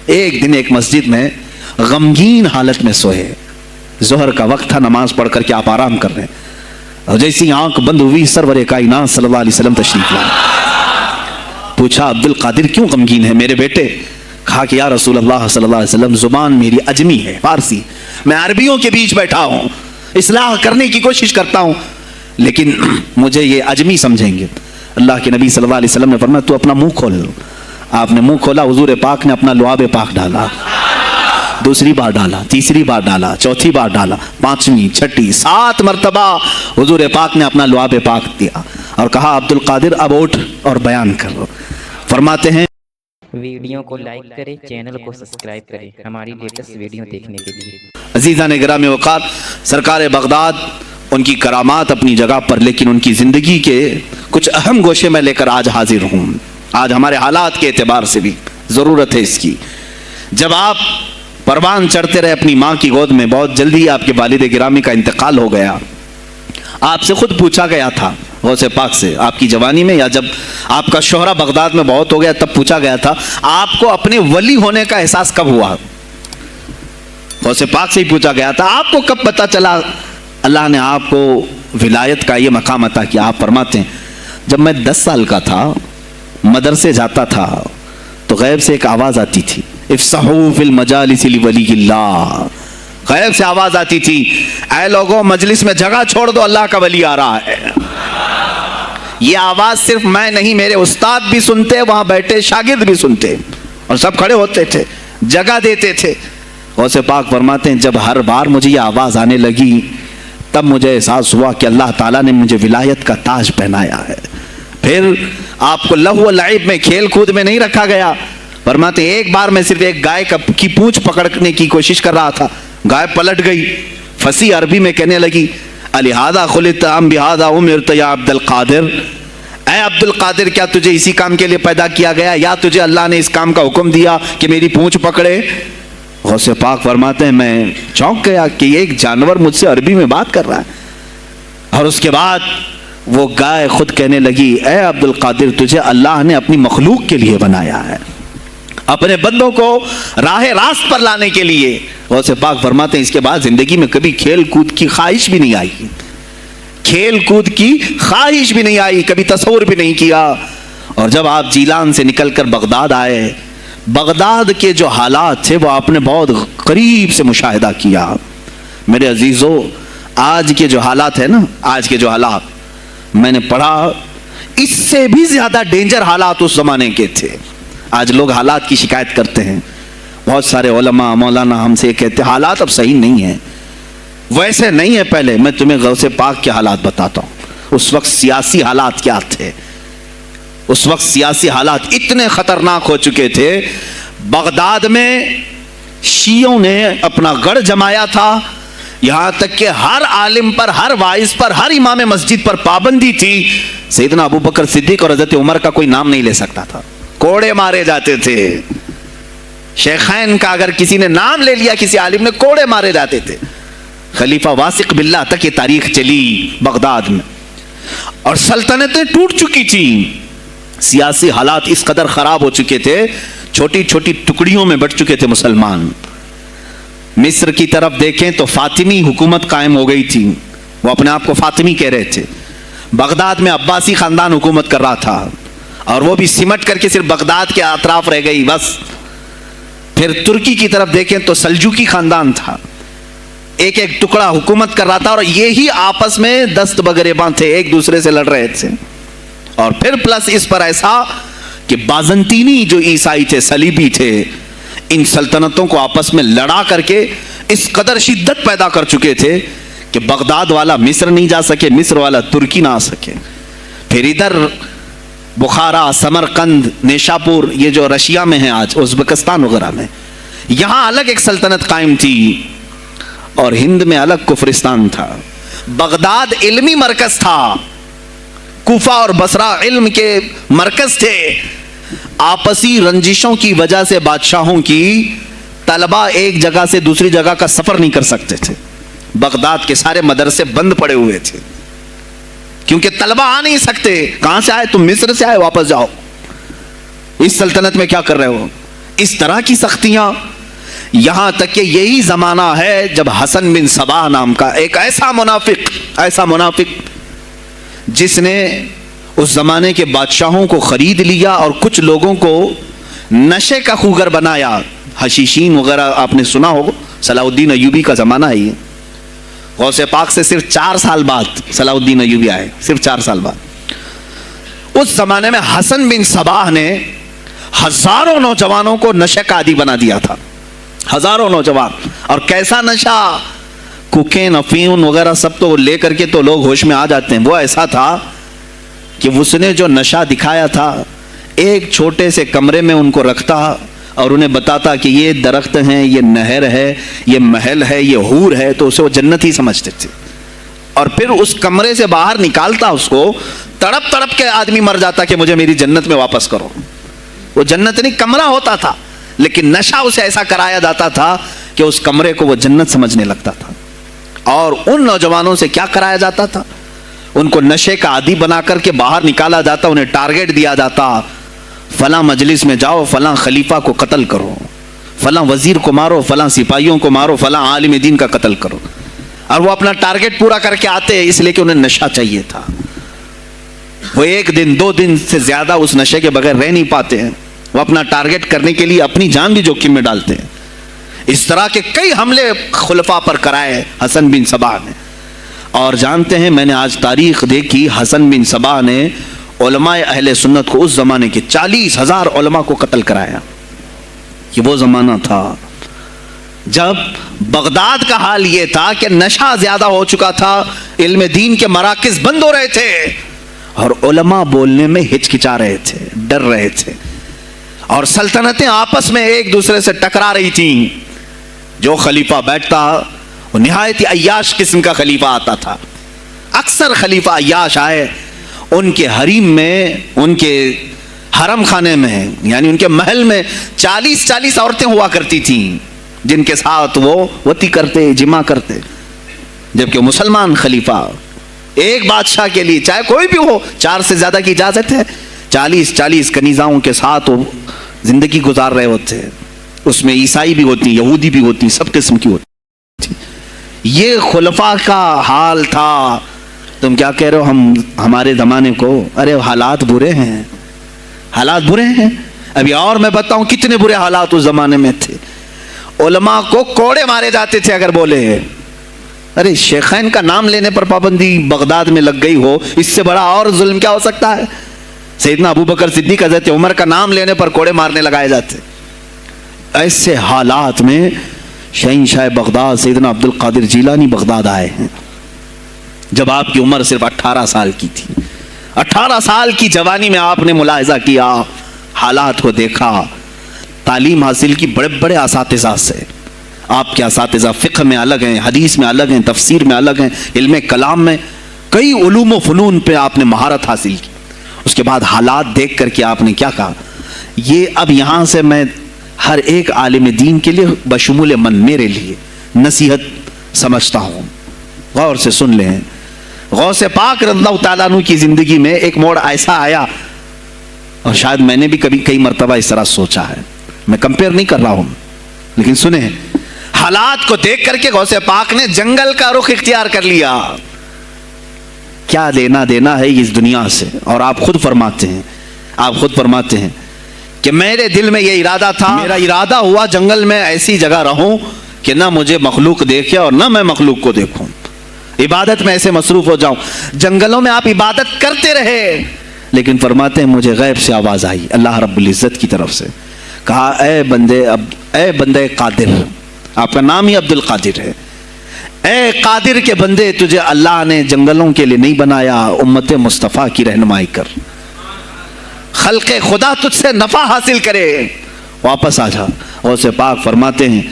ایک دن ایک مسجد میں غمگین حالت میں سوئے، ظہر کا وقت تھا، نماز پڑھ کر کے آپ آرام کر رہے ہیں، اور جیسی آنکھ بند ہوئی سرور کائنات صلی اللہ علیہ وسلم تشریف لائے۔ پوچھا عبد القادر کیوں غمگین ہے میرے بیٹے؟ کہا کہ یا رسول اللہ صلی اللہ علیہ وسلم زبان میری اجمی ہے، فارسی، میں عربیوں کے بیچ بیٹھا ہوں، اصلاح کرنے کی کوشش کرتا ہوں، لیکن مجھے یہ اجمی سمجھیں گے۔ اللہ کے نبی صلی اللہ علیہ وسلم نے فرمایا تو اپنا منہ کھول۔ آپ نے منہ کھولا، حضور پاک نے اپنا لعاب پاک ڈالا، دوسری بار ڈالا، تیسری بار ڈالا، چوتھی بار ڈالا، پانچویں، چھٹی، 7 مرتبہ حضور پاک نے اپنا لعاب پاک دیا اور کہا عبد القادر اب اٹھ اور بیان کرو۔ فرماتے ہیں ویڈیو کو لائک کریں، چینل کو سبسکرائب کریں ہماری لیٹسٹ ویڈیو دیکھنے کے لیے۔ عزیزان گرامی وقار، سرکار بغداد ان کی کرامات اپنی جگہ پر، لیکن ان کی زندگی کے کچھ اہم گوشے میں لے کر آج حاضر ہوں۔ آج ہمارے حالات کے اعتبار سے بھی ضرورت ہے اس کی۔ جب آپ پروان چڑھتے رہے اپنی ماں کی گود میں، بہت جلدی آپ کے والد گرامی کا انتقال ہو گیا۔ آپ سے خود پوچھا گیا تھا غوث پاک سے، آپ کی جوانی میں یا جب آپ کا شہرہ بغداد میں بہت ہو گیا تب پوچھا گیا تھا آپ کو اپنے ولی ہونے کا احساس کب ہوا؟ غوث پاک سے ہی پوچھا گیا تھا آپ کو کب پتہ چلا اللہ نے آپ کو ولایت کا یہ مقام عطا کیا؟ آپ فرماتے ہیں جب میں 10 سال کا تھا، مدرسے جاتا تھا تو غیب سے ایک آواز آتی تھی، افصحوا فی المجالس لولی اللہ۔ غیب سے آواز آتی تھی اے لوگوں مجلس میں جگہ چھوڑ دو، اللہ کا ولی آ رہا ہے۔ یہ آواز صرف میں نہیں، میرے استاد بھی سنتے، وہاں بیٹھے شاگرد بھی سنتے، اور سب کھڑے ہوتے تھے، جگہ دیتے تھے۔ غوث پاک فرماتے ہیں جب ہر بار مجھے یہ آواز آنے لگی تب مجھے احساس ہوا کہ اللہ تعالیٰ نے مجھے ولایت کا تاج پہنایا ہے۔ پھر آپ کو لہو و لعب میں، کھیل کود میں نہیں رکھا گیا۔ فرماتے ہیں ایک بار میں صرف ایک گائے کی پونچھ پکڑنے کی کوشش کر رہا تھا، گائے پلٹ گئی، فصیح عربی میں کہنے لگی الہذا خلقت ام بہذا امرت یا عبد القادر، اے عبد القادر کیا تجھے اسی کام کے لیے پیدا کیا گیا یا تجھے اللہ نے اس کام کا حکم دیا کہ میری پونچھ پکڑے؟ غوث پاک فرماتے ہیں میں چونک گیا کہ ایک جانور مجھ سے عربی میں بات کر رہا ہے۔ اور اس کے بعد وہ گائے خود کہنے لگی اے عبد القادر تجھے اللہ نے اپنی مخلوق کے لیے بنایا ہے، اپنے بندوں کو راہ راست پر لانے کے لیے۔ غوث پاک فرماتے ہیں اس کے بعد زندگی میں کبھی کھیل کود کی خواہش بھی نہیں آئی، کھیل کود کی خواہش بھی نہیں آئی، کبھی تصور بھی نہیں کیا۔ اور جب آپ جیلان سے نکل کر بغداد آئے، بغداد کے جو حالات تھے وہ آپ نے بہت قریب سے مشاہدہ کیا۔ میرے عزیزو آج کے جو حالات ہیں نا، آج کے جو حالات میں نے پڑھا اس سے بھی زیادہ ڈینجر حالات اس زمانے کے تھے۔ آج لوگ حالات کی شکایت کرتے ہیں، بہت سارے علماء مولانا ہم سے کہتے ہیں حالات اب صحیح نہیں ہیں، ویسے نہیں ہے پہلے۔ میں تمہیں غوث پاک کے حالات بتاتا ہوں، اس وقت سیاسی حالات کیا تھے۔ اس وقت سیاسی حالات اتنے خطرناک ہو چکے تھے، بغداد میں شیعوں نے اپنا گڑھ جمایا تھا، یہاں تک کہ ہر عالم پر، ہر وائز پر، ہر امام مسجد پر پابندی تھی۔ سیدنا ابو بکر صدیق اور حضرت عمر کا کوئی نام نہیں لے سکتا تھا، کوڑے مارے جاتے تھے۔ شیخین کا اگر کسی نے نام لے لیا کسی عالم نے، کوڑے مارے جاتے تھے۔ خلیفہ واثق باللہ تک یہ تاریخ چلی بغداد میں، اور سلطنتیں ٹوٹ چکی تھیں۔ سیاسی حالات اس قدر خراب ہو چکے تھے، چھوٹی چھوٹی ٹکڑیوں میں بٹ چکے تھے مسلمان۔ مصر کی طرف دیکھیں تو فاطمی حکومت قائم ہو گئی تھی، وہ اپنے آپ کو فاطمی کہہ رہے تھے۔ بغداد میں عباسی خاندان حکومت کر رہا تھا، اور وہ بھی سمٹ کر کے صرف بغداد کے اطراف رہ گئی بس۔ پھر ترکی کی طرف دیکھیں تو سلجوکی خاندان تھا، ایک ایک ٹکڑا حکومت کر رہا تھا، اور یہی آپس میں دست بگریباں تھے، ایک دوسرے سے لڑ رہے تھے۔ اور پھر پلس اس پر ایسا کہ بازنطینی جو عیسائی تھے، صلیبی تھے، ان سلطنتوں کو آپس میں لڑا کر کے اس قدر شدت پیدا کر چکے تھے کہ بغداد والا مصر نہیں جا سکے، مصر والا ترکی نہ آ سکے۔ پھر ادھر بخارا، سمرقند، نیشاپور، یہ جو رشیا میں ہیں آج، ازبکستان وغیرہ میں، یہاں الگ ایک سلطنت قائم تھی، اور ہند میں الگ کفرستان تھا۔ بغداد علمی مرکز تھا، کوفہ اور بصرہ علم کے مرکز تھے۔ آپسی رنجشوں کی وجہ سے بادشاہوں کی طلبہ ایک جگہ سے دوسری جگہ کا سفر نہیں کر سکتے تھے، بغداد کے سارے مدرسے بند پڑے ہوئے تھے، کیونکہ طلبہ آ نہیں سکتے۔ کہاں سے آئے تم؟ مصر سے آئے، واپس جاؤ، اس سلطنت میں کیا کر رہے ہو؟ اس طرح کی سختیاں، یہاں تک کہ یہی زمانہ ہے جب حسن بن صباح نام کا ایک ایسا منافق جس نے اس زمانے کے بادشاہوں کو خرید لیا اور کچھ لوگوں کو نشے کا خوگر بنایا. حشیشین وغیرہ آپ نے سنا ہو، صلاح الدین ایوبی کا زمانہ ہے یہ. غوث پاک سے صرف 4 سال بعد صلاح الدین ایوبی آئے، صرف 4 سال بعد. اس زمانے میں حسن بن صباح نے ہزاروں نوجوانوں کو نشے کا عادی بنا دیا تھا، ہزاروں نوجوان. اور کیسا نشہ، کوکین، افیون وغیرہ سب تو لے کر کے تو لوگ ہوش میں آ جاتے ہیں. وہ ایسا تھا کہ اس نے جو نشہ دکھایا تھا، ایک چھوٹے سے کمرے میں ان کو رکھتا اور انہیں بتاتا کہ یہ درخت ہیں، یہ نہر ہے، یہ محل ہے، یہ حور ہے، تو اسے وہ جنت ہی سمجھتے تھے. اور پھر اس کمرے سے باہر نکالتا اس کو، تڑپ تڑپ کے آدمی مر جاتا کہ مجھے میری جنت میں واپس کرو. وہ جنت نہیں، کمرہ ہوتا تھا، لیکن نشہ اسے ایسا کرایا جاتا تھا کہ اس کمرے کو وہ جنت سمجھنے لگتا تھا. اور ان نوجوانوں سے کیا کرایا جاتا تھا؟ ان کو نشے کا عادی بنا کر کے باہر نکالا جاتا، انہیں ٹارگٹ دیا جاتا، فلاں مجلس میں جاؤ، فلاں خلیفہ کو قتل کرو، فلاں وزیر کو مارو، فلاں سپاہیوں کو مارو، فلاں عالم دین کا قتل کرو. اور وہ اپنا ٹارگٹ پورا کر کے آتے اس لیے کہ انہیں نشہ چاہیے تھا. وہ 1 دن 2 دن سے زیادہ اس نشے کے بغیر رہ نہیں پاتے ہیں. وہ اپنا ٹارگٹ کرنے کے لیے اپنی جان بھی جوخم میں ڈالتے ہیں. اس طرح کے کئی حملے خلفاء پر کرائے حسن بن صباح نے. اور جانتے ہیں، میں نے آج تاریخ دیکھی، حسن بن صباح نے علماء اہل سنت کو اس زمانے کے 40,000 علماء کو قتل کرایا. یہ وہ زمانہ تھا جب بغداد کا حال یہ تھا کہ نشہ زیادہ ہو چکا تھا، علم دین کے مراکز بند ہو رہے تھے اور علماء بولنے میں ہچکچا رہے تھے، ڈر رہے تھے. اور سلطنتیں آپس میں ایک دوسرے سے ٹکرا رہی تھیں. جو خلیفہ بیٹھتا وہ نہایت عیاش قسم کا خلیفہ آتا تھا. اکثر خلیفہ عیاش آئے، ان کے حریم میں، ان کے حرم خانے میں، یعنی ان کے محل میں 40 عورتیں ہوا کرتی تھیں جن کے ساتھ وہ وطی کرتے، جمع کرتے. جبکہ مسلمان خلیفہ ایک بادشاہ کے لیے چاہے کوئی بھی ہو 4 سے زیادہ کی اجازت ہے. 40 کنیزاؤں کے ساتھ وہ زندگی گزار رہے ہوتے ہیں. اس میں عیسائی بھی ہوتی، یہودی بھی ہوتی، سب قسم کی ہوتی. یہ خلفاء کا حال تھا. تم کیا کہہ رہے ہو ہمارے زمانے کو؟ ارے حالات برے ہیں، حالات برے ہیں. ابھی اور میں بتاؤں کتنے برے حالات اس زمانے میں تھے. علماء کو کوڑے مارے جاتے تھے اگر بولے. ارے شیخین کا نام لینے پر پابندی بغداد میں لگ گئی ہو، اس سے بڑا اور ظلم کیا ہو سکتا ہے؟ سیدنا ابو بکر صدیق حضرت عمر کا نام لینے پر کوڑے مارنے لگائے جاتے. ایسے حالات میں شہنشاہ بغداد سیدنا عبد القادر جیلانی بغداد آئے ہیں جب آپ کی عمر صرف 18 سال کی تھی. 18 سال کی جوانی میں آپ نے ملاحظہ کیا، حالات کو دیکھا، تعلیم حاصل کی بڑے بڑے اساتذہ سے. آپ کے اساتذہ فقہ میں الگ ہیں، حدیث میں الگ ہیں، تفسیر میں الگ ہیں، علم کلام میں، کئی علوم و فنون پہ آپ نے مہارت حاصل کی. اس کے بعد حالات دیکھ کر کے آپ نے کیا کہا؟ یہ اب یہاں سے میں ہر ایک عالم دین کے لیے بشمول من میرے لیے نصیحت سمجھتا ہوں. غور سے سن لیں. غوث پاک رضی اللہ تعالیٰ عنہ کی زندگی میں ایک موڑ ایسا آیا، اور شاید میں نے بھی کئی مرتبہ اس طرح سوچا ہے. میں کمپیئر نہیں کر رہا ہوں، لیکن سنیں، حالات کو دیکھ کر کے غوث پاک نے جنگل کا رخ اختیار کر لیا. کیا لینا دینا ہے اس دنیا سے؟ اور آپ خود فرماتے ہیں کہ میرے دل میں یہ ارادہ تھا، میرا ارادہ ہوا جنگل میں ایسی جگہ رہوں کہ نہ مجھے مخلوق دیکھے اور نہ میں مخلوق کو دیکھوں. عبادت میں ایسے مصروف ہو جاؤں. جنگلوں میں آپ عبادت کرتے رہے، لیکن فرماتے ہیں مجھے غیب سے آواز آئی اللہ رب العزت کی طرف سے. کہا اے بندے قادر، آپ کا نام ہی عبد القادر ہے، اے قادر کے بندے، تجھے اللہ نے جنگلوں کے لیے نہیں بنایا، امت مصطفیٰ کی رہنمائی کر، خلق خدا تجھ سے نفع حاصل کرے، واپس آ جا. غوث پاک فرماتے ہیں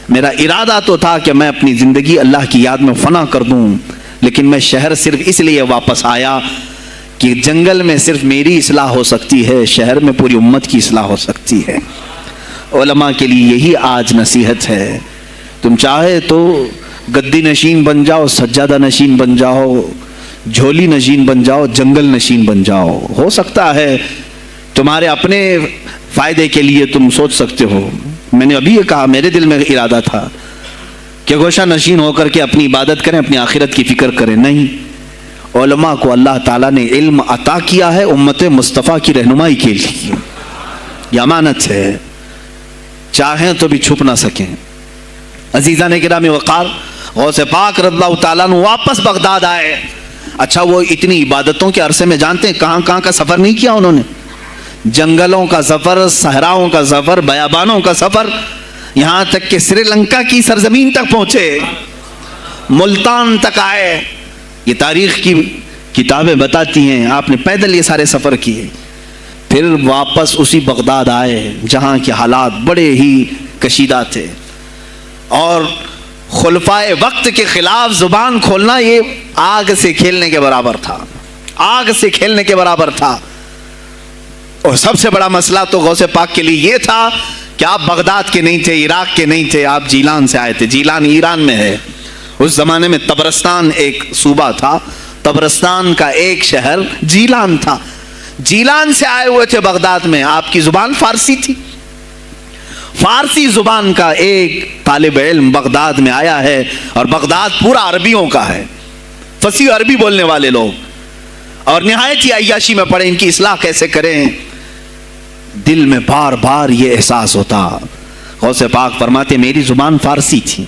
میرا ارادہ تو تھا کہ میں اپنی زندگی اللہ کی یاد میں فنا کر دوں، لیکن میں شہر صرف اس لیے واپس آیا کہ جنگل میں صرف میری اصلاح ہو سکتی ہے، شہر میں پوری امت کی اصلاح ہو سکتی ہے. علماء کے لیے یہی آج نصیحت ہے. تم چاہے تو گدی نشین بن جاؤ، سجادہ نشین بن جاؤ، جھولی نشین بن جاؤ، جنگل نشین بن جاؤ. ہو سکتا ہے تمہارے اپنے فائدے کے لیے تم سوچ سکتے ہو. میں نے ابھی یہ کہا, میرے دل میں ارادہ تھا کہ گوشہ نشین ہو کر کے اپنی عبادت کریں, اپنی آخرت کی فکر کریں. نہیں, علماء کو اللہ تعالیٰ نے علم عطا کیا ہے امت مصطفیٰ کی رہنمائی کے لیے. یہ امانت ہے, چاہیں تو بھی چھپ نہ سکیں. عزیزان گرامی وقار, غوث پاک رضی اللہ تعالیٰ عنہ واپس بغداد آئے. اچھا, وہ اتنی عبادتوں کے عرصے میں جانتے ہیں کہاں کہاں کا سفر نہیں کیا انہوں نے؟ جنگلوں کا سفر, صحراؤں کا سفر, بیابانوں کا سفر, یہاں تک کہ سری لنکا کی سرزمین تک پہنچے, ملتان تک آئے. یہ تاریخ کی کتابیں بتاتی ہیں آپ نے پیدل یہ سارے سفر کیے. پھر واپس اسی بغداد آئے جہاں کے حالات بڑے ہی کشیدہ تھے, اور خلفائے وقت کے خلاف زبان کھولنا یہ آگ سے کھیلنے کے برابر تھا, آگ سے کھیلنے کے برابر تھا. اور سب سے بڑا مسئلہ تو غوث پاک کے لیے یہ تھا کہ آپ بغداد کے نہیں تھے, عراق کے نہیں تھے, آپ جیلان سے آئے تھے. جیلان ایران میں ہے. اس زمانے میں طبرستان ایک صوبہ تھا, طبرستان کا ایک شہر جیلان تھا. جیلان سے آئے ہوئے تھے بغداد میں. آپ کی زبان فارسی تھی. فارسی زبان کا ایک طالب علم بغداد میں آیا ہے, اور بغداد پورا عربیوں کا ہے, فصیح عربی بولنے والے لوگ, اور نہایت ہی عیاشی میں پڑے ان کی اصلاح کیسے کریں. دل میں بار بار یہ احساس ہوتا. غوث پاک فرماتے میری زبان فارسی تھی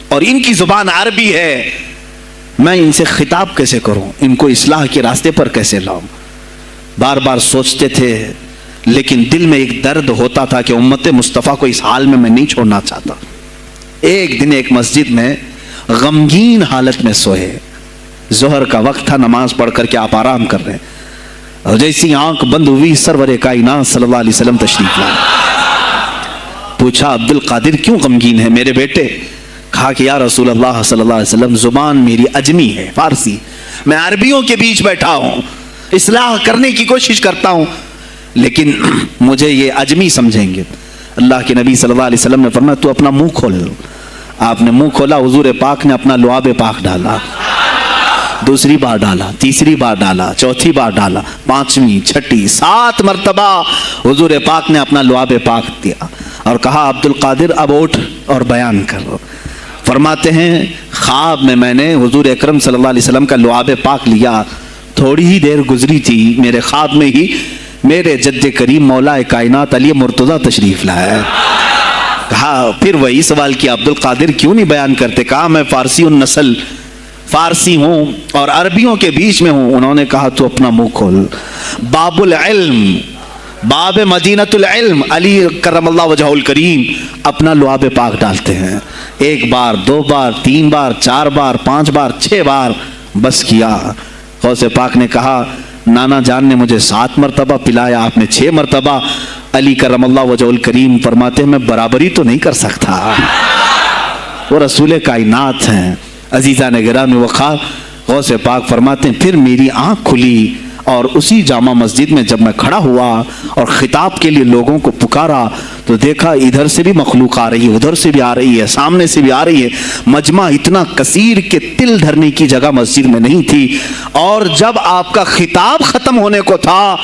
اور ان کی زبان عربی ہے, میں ان سے خطاب کیسے کروں, ان کو اصلاح کے راستے پر کیسے لاؤں. بار بار سوچتے تھے, لیکن دل میں ایک درد ہوتا تھا کہ امت مصطفیٰ کو اس حال میں نہیں چھوڑنا چاہتا. ایک دن ایک مسجد میں غمگین حالت میں سوئے. ظہر کا وقت تھا, نماز پڑھ کر کے آپ آرام کر رہے ہیں, اور جیسی آنکھ بند ہوئی سرور کائنات صلی اللہ علیہ وسلم تشریف لائے. پوچھا عبد القادر کیوں غمگین ہے میرے بیٹے؟ کہا کہ یا رسول اللہ صلی اللہ علیہ وسلم زبان میری عجمی ہے, فارسی, میں عربیوں کے بیچ بیٹھا ہوں, اصلاح کرنے کی کوشش کرتا ہوں, لیکن مجھے یہ عجمی سمجھیں گے. اللہ کے نبی صلی اللہ علیہ وسلم نے فرمایا تو اپنا منہ کھول. آپ نے منہ کھولا, حضور پاک نے اپنا لعاب پاک ڈالا, دوسری بار ڈالا, تیسری بار ڈالا, چوتھی بار ڈالا, پانچویں, چھٹی, 7 مرتبہ حضور پاک نے اپنا لعاب پاک دیا اور کہا عبد القادر اب اٹھ اور بیان کرو. فرماتے ہیں خواب میں نے حضور اکرم صلی اللہ علیہ وسلم کا لعاب پاک لیا. تھوڑی ہی دیر گزری تھی, میرے خواب میں ہی میرے جد کریم مولا کائنات علی مرتضیٰ تشریف لائے. کہا پھر وہی سوال کیا عبد القادر کیوں نہیں بیان کرتے؟ کہا میں فارسی النسل, فارسی ہوں اور عربیوں کے بیچ میں ہوں. انہوں نے کہا تو اپنا منہ کھول. باب العلم, باب مدینۃ العلم, علی کرم اللہ وجہہ الکریم اپنا لعاب پاک ڈالتے ہیں. 1 بار, 2 بار, 3 بار, 4 بار, 5 بار, 6 بار بس کیا. غوث پاک نے کہا نانا جان نے مجھے 7 مرتبہ پلایا, آپ نے 6 مرتبہ. علی کرم اللہ وجہہ الکریم فرماتے ہیں میں برابری تو نہیں کر سکتا, وہ رسول کائنات ہیں. عزیزان گرامی وقار, غوث پاک فرماتے ہیں پھر میری آنکھ کھلی, اور اسی جامع مسجد میں جب میں کھڑا ہوا اور خطاب کے لیے لوگوں کو پکارا تو دیکھا ادھر سے بھی مخلوق آ رہی ہے, ادھر سے بھی آ رہی ہے, سامنے سے بھی آ رہی ہے. مجمع اتنا کثیر کہ تل دھرنے کی جگہ مسجد میں نہیں تھی. اور جب آپ کا خطاب ختم ہونے کو تھا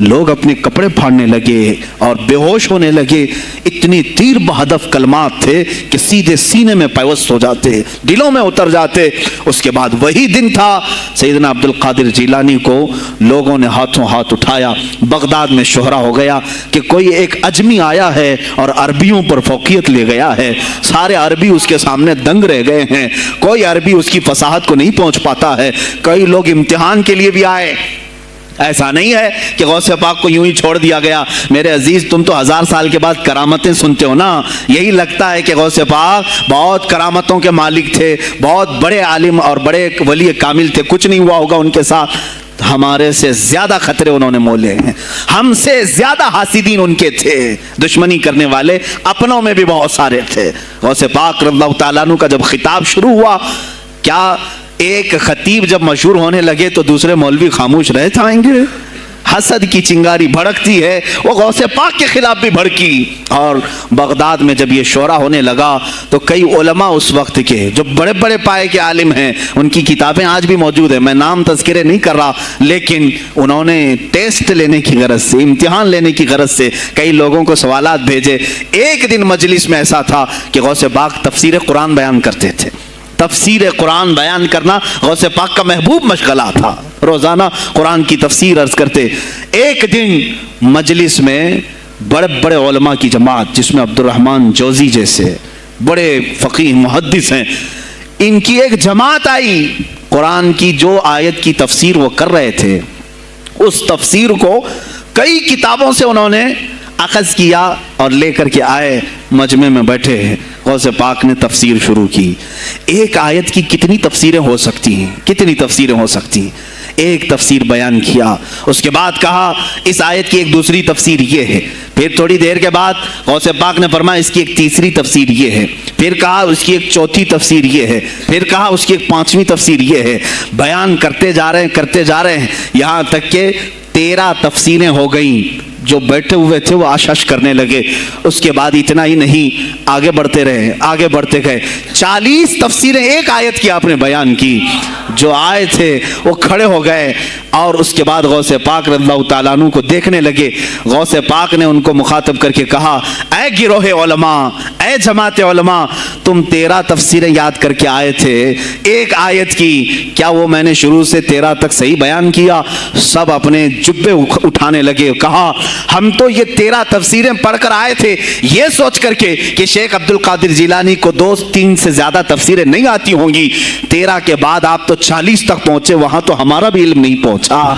لوگ اپنے کپڑے پھاڑنے لگے اور بے ہوش ہونے لگے. اتنی تیر بہدف کلمات تھے کہ سیدھے سینے میں پیوست ہو جاتے, دلوں میں اتر جاتے. اس کے بعد وہی دن تھا سیدنا عبد القادر جیلانی کو لوگوں نے ہاتھوں ہاتھ اٹھایا. بغداد میں شہرہ ہو گیا کہ کوئی ایک اجمی آیا ہے اور عربیوں پر فوقیت لے گیا ہے. سارے عربی اس کے سامنے دنگ رہ گئے ہیں, کوئی عربی اس کی فصاحت کو نہیں پہنچ پاتا ہے. کئی لوگ امتحان کے لیے بھی آئے. ایسا نہیں ہے کہ غوث پاک کو یوں ہی چھوڑ دیا گیا. میرے عزیز تم تو 1000 سال کے بعد کرامتیں سنتے ہو نا, یہی لگتا ہے کہ غوث پاک بہت کرامتوں کے مالک تھے, بہت بڑے عالم اور بڑے ولی کامل تھے, کچھ نہیں ہوا ہوگا ان کے ساتھ. ہمارے سے زیادہ خطرے انہوں نے مولے ہیں, ہم سے زیادہ حاسدین ان کے تھے, دشمنی کرنے والے اپنوں میں بھی بہت سارے تھے. غوث پاک رضی اللہ تعالیٰ عنہ کا جب خطاب شروع ہوا, کیا ایک خطیب جب مشہور ہونے لگے تو دوسرے مولوی خاموش رہ جائیں گے؟ حسد کی چنگاری بھڑکتی ہے، وہ غوث پاک کے خلاف بھی بھڑکی۔ اور بغداد میں جب یہ شورا ہونے لگا تو کئی علماء اس وقت کے جو بڑے بڑے پائے کے عالم ہیں، ان کی کتابیں آج بھی موجود ہیں، میں نام تذکرے نہیں کر رہا، لیکن انہوں نے ٹیسٹ لینے کی غرض سے، امتحان لینے کی غرض سے کئی لوگوں کو سوالات بھیجے۔ ایک دن مجلس میں ایسا تھا کہ غوث پاک تفسیر قرآن بیان کرتے تھے۔ تفسیر قرآن بیان کرنا غوث پاک کا محبوب مشغلہ تھا، روزانہ قرآن کی تفسیر عرض کرتے۔ ایک دن مجلس میں بڑے بڑے علماء کی جماعت، جس میں عبد الرحمن جوزی جیسے بڑے فقیہ محدث ہیں، ان کی ایک جماعت آئی۔ قرآن کی جو آیت کی تفسیر وہ کر رہے تھے، اس تفسیر کو کئی کتابوں سے انہوں نے اخذ کیا اور لے کر کے آئے، مجمع میں بیٹھے ہیں۔ غوث پاک نے تفسیر شروع کی۔ ایک آیت کی کتنی تفسیریں ہو سکتی ہیں، کتنی تفسیریں ہو سکتی ہیں؟ ایک تفسیر بیان کیا، اس کے بعد کہا اس آیت کی ایک دوسری تفسیر یہ ہے۔ پھر تھوڑی دیر کے بعد غوث پاک نے فرمایا اس کی ایک تیسری تفسیر یہ ہے۔ پھر کہا اس کی ایک چوتھی تفسیر یہ ہے۔ پھر کہا اس کی ایک پانچویں تفسیر یہ ہے۔ بیان کرتے جا رہے ہیں یہاں تک کہ 13 تفسیریں ہو گئیں۔ جو بیٹھے ہوئے تھے وہ آشش کرنے لگے۔ اس کے بعد اتنا ہی نہیں، آگے بڑھتے رہے، آگے بڑھتے گئے۔ 40 تفسیریں ایک آیت کی آپ نے بیان کی۔ جو آئے تھے وہ کھڑے ہو گئے اور اس کے بعد غوث پاک رضی اللہ تعالیٰ عنہ کو دیکھنے لگے۔ غوث پاک نے ان کو مخاطب کر کے کہا، اے گروہ علماء، اے جماعت علماء، تم 13 تفسیریں یاد کر کے آئے تھے ایک آیت کی، کیا وہ میں نے شروع سے 13 تک صحیح بیان کیا؟ سب اپنے جبے اٹھانے لگے۔ کہا ہم تو یہ 13 تفسیریں پڑھ کر آئے تھے یہ سوچ کر کے کہ شیخ عبد القادر جیلانی کو 2-3 سے زیادہ تفسیریں نہیں آتی ہوں گی، 13 کے بعد آپ تو 40 تک پہنچے، وہاں تو ہمارا بھی علم نہیں پہنچا۔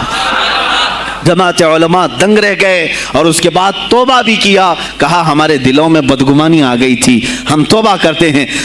جماعت علماء دنگ رہ گئے اور اس کے بعد توبہ بھی کیا۔ کہا ہمارے دلوں میں بدگمانی آ گئی تھی، ہم توبہ کرتے ہیں۔